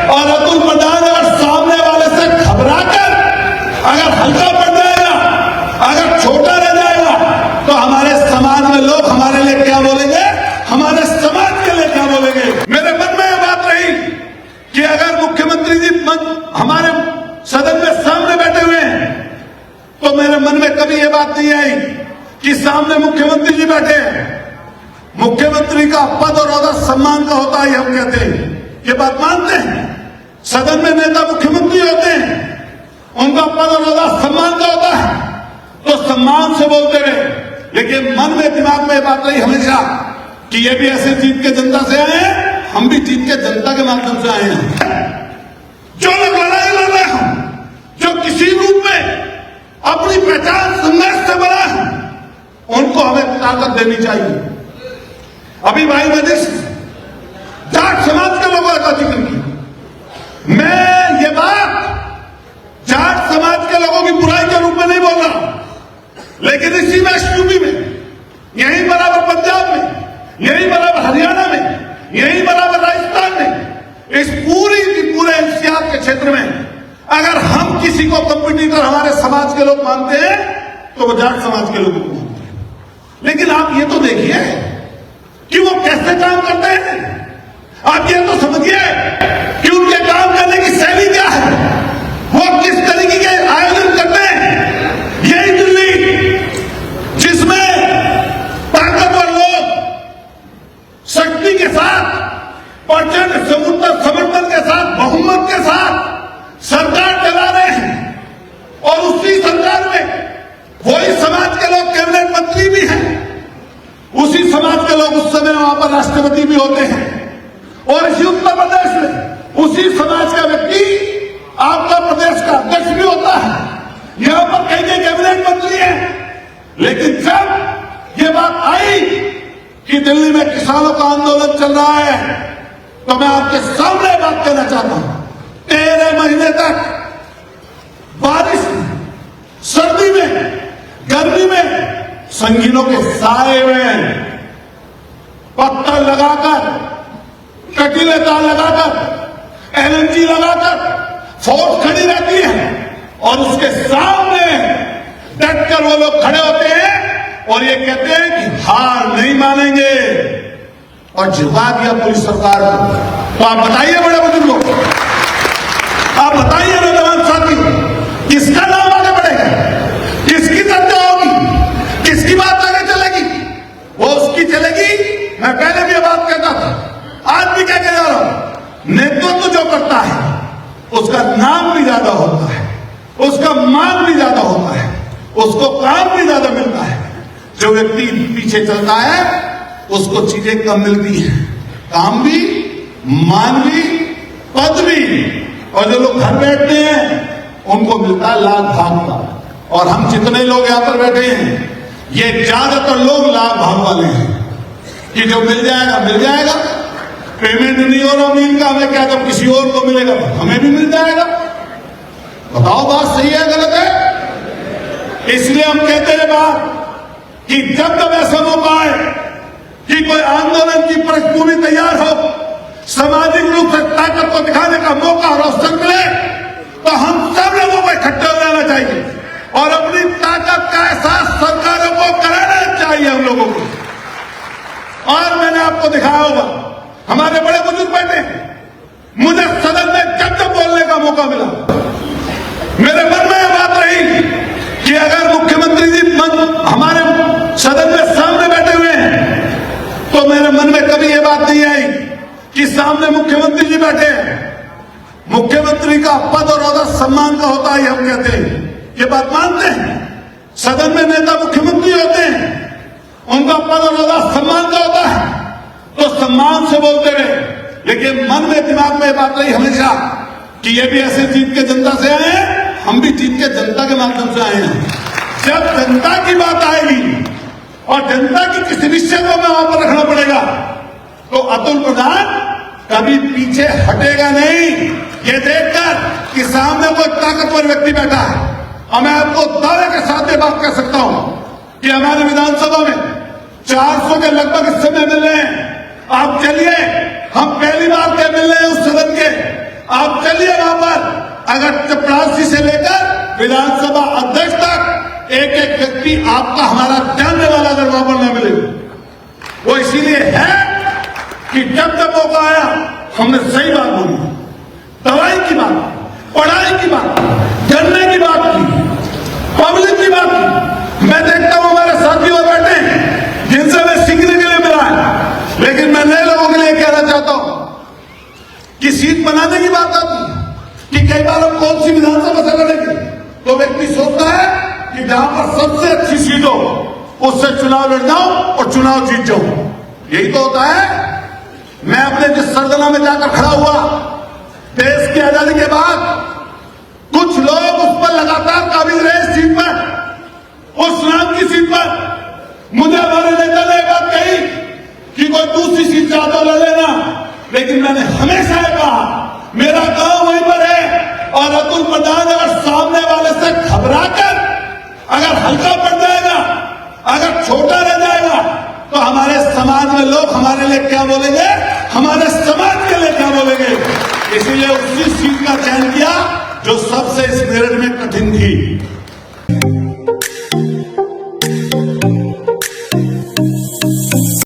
और अतुल प्रधान अगर सामने वाले से घबराकर अगर हल्का पड़ जाएगा, अगर छोटा रह जाएगा, तो हमारे समाज में लोग हमारे लिए क्या बोलेंगे, हमारे समाज के लिए क्या बोलेंगे। मेरे मन में यह बात रही कि अगर मुख्यमंत्री जी हमारे सदन में सामने बैठे हुए हैं, तो मेरे मन में कभी यह बात नहीं आई कि सामने मुख्यमंत्री जी बैठे हैं। मुख्यमंत्री का पद और ओहदा सम्मान का होता है, हम कहते हैं, ये बात मानते हैं। सदन में नेता मुख्यमंत्री होते हैं, उनका पद और ओहदा सम्मान का होता है, तो सम्मान से बोलते रहे। लेकिन मन में दिमाग में बात रही हमेशा कि ये भी ऐसे जीत के जनता से आए हैं, हम भी जीत के जनता के माध्यम से आए हैं। जो लोग लड़ाई लड़ रहे हैं, जो किसी रूप में अपनी पहचान संघर्ष से बना है, उनको हमें ताकत देनी चाहिए। अभी भाई मनीष जाट समाज के लोगों का जिक्र किया। मैं ये बात जाट समाज के लोगों की बुराई के रूप में नहीं बोल रहा, लेकिन इसी में यूपी में, यहीं बराबर पंजाब में, यहीं बराबर हरियाणा में, यहीं बराबर राजस्थान में, इस पूरे एनसीआर के क्षेत्र में अगर हम किसी को कंपटीटर हमारे समाज के लोग मानते हैं, तो वो जाट समाज के लोगों को मानते हैं। लेकिन आप ये तो देखिए कि वो कैसे काम करते हैं। आप ये तो समझिए कि उनके काम करने की शैली क्या है, वो किस तरीके के आयोजन करते हैं। यही दिल्ली जिसमें ताकतवर लोग शक्ति के साथ, प्रचंड समर्थन के साथ, बहुमत के साथ सरकार चला रहे हैं, और उसी सरकार में वही समाज के लोग कैबिनेट मंत्री भी हैं, उसी समाज के लोग उस समय वहां पर राष्ट्रपति भी होते हैं, और इसी उत्तर प्रदेश में उसी समाज का व्यक्ति आपका प्रदेश का अध्यक्ष भी होता है। यहां पर कई कैबिनेट मंत्री हैं। लेकिन जब ये बात आई कि दिल्ली में किसानों का आंदोलन चल रहा है, तो मैं आपके सामने बात कहना चाहता हूं। 13 महीने तक बारिश में, सर्दी में, गर्मी में, संगीनों के साए में पत्थर लगाकर, कटीले तार लगाकर, एलएनजी लगाकर फोर्स खड़ी रहती है, और उसके सामने डटकर वो लोग खड़े होते हैं और ये कहते हैं कि हार नहीं मानेंगे, और झुका दिया पुलिस सरकार को। तो आप बताइए बड़े बुजुर्गों, आप बताइए नौजवान साथी, किसका नाम आगे बढ़ेगा, किसकी चर्चा होगी, किसकी बात आगे चलेगी? वो उसकी चलेगी। मैं पहले भी ये बात कहता था, आज भी कह के जा रहा हूं, नेतृत्व जो करता है उसका नाम भी ज्यादा होता है, उसका मान भी ज्यादा होता है, उसको काम भी ज्यादा मिलता है। जो व्यक्ति पीछे चलता है उसको चीजें कम मिलती हैं, काम भी, मान भी, पद भी, और जो लोग घर बैठते हैं उनको मिलता है लाभ भाग का। और हम जितने लोग यहां पर बैठे हैं, ये ज्यादातर लोग लाभ भाग वाले हैं कि जो मिल जाएगा मिल जाएगा, पेमेंट नहीं हो रहा मील का, हमें क्या, जब किसी और को मिलेगा हमें भी मिल जाएगा। बताओ बात सही है गलत है? इसलिए हम कहते हैं बात कि जब ऐसा मौका आए कि कोई आंदोलन की पृष्ठभूमि तैयार हो, सामाजिक रूप से ताकत को दिखाने का मौका और अवसर मिले, तो हम सब लोगों को इकट्ठे हो जाना चाहिए और अपनी ताकत का एहसास सरकारों को कराना चाहिए हम लोगों को। और मैंने आपको दिखाया होगा, हमारे बड़े बुजुर्ग बैठे, मुझे सदन में जब जब बोलने का मौका मिला, मेरे मन में यह बात रही कि अगर मुख्यमंत्री जी हमारे सदन में सामने बैठे हुए हैं, तो मेरे मन में कभी यह बात नहीं आई कि सामने मुख्यमंत्री जी बैठे हैं। मुख्यमंत्री का पद और ओहदा सम्मान का होता है, हम कहते हैं, ये बात मानते हैं। सदन में नेता मुख्यमंत्री होते हैं, उनका पद और ओहदा सम्मान का होता है, तो सम्मान से बोलते रहे। लेकिन मन में दिमाग में बात रही हमेशा कि ये भी ऐसे जीत के जनता से आए हैं, हम भी जीत के जनता के माध्यम से आए हैं। जब जनता की बात आएगी और जनता की किसी विषय को हमें वहां पर रखना पड़ेगा, तो अतुल प्रधान कभी पीछे हटेगा नहीं, ये देखकर कि सामने कोई ताकतवर व्यक्ति बैठा है। और मैं आपको दावे के साथ ये बात कह सकता हूं कि हमारे विधानसभा में 400 के लगभग इस समय मिल रहे हैं। आप चलिए, हम पहली बार के मिल रहे हैं उस सदन के, आप चलिए वहां पर, अगर चपरासी से लेकर विधानसभा अध्यक्ष तक एक एक व्यक्ति आपका हमारा जानने वाला अगर वहां पर न मिले, वो इसीलिए है कि जब जब मौका आया हमने सही बात बोली, दवाई की बात, पढ़ाई की बात, जानने की बात की, पब्लिक की बात की। मैं देखता हूं हमारे साथी वो बैठे हैं जिनसे मैं सीखने के लिए मिला है, लेकिन मैं नए लोगों के लिए कहना चाहता हूं कि सीट बनाने की बात आती है कि कई बार हम कौन सी विधानसभा से लड़ेंगे, तो व्यक्ति सोचता है कि जहां पर सबसे अच्छी सीट हो उससे चुनाव लड़ जाऊं और चुनाव जीत जाऊं। यही तो होता है। मैं अपने जिस सरगना में जाकर खड़ा हुआ, देश की आजादी के बाद कुछ लोग उस पर लगातार काबिज रहे सीट पर, उस नाम की सीट पर। मुझे हमारे नेता ने एक बात कही कि कोई दूसरी सीट चाहता लड़ लेना, लेकिन मैंने हमेशा ये कहा मेरा गांव वहीं पर है, और अतुल प्रधान अगर सामने वाले से घबराकर अगर हल्का पड़ जाएगा, अगर छोटा रह जाएगा, तो हमारे समाज में लोग हमारे लिए क्या बोलेंगे, हमारे समाज के लिए क्या बोलेंगे। इसीलिए उसी सीट का चयन किया जो सबसे इस मेरठ में कठिन थी।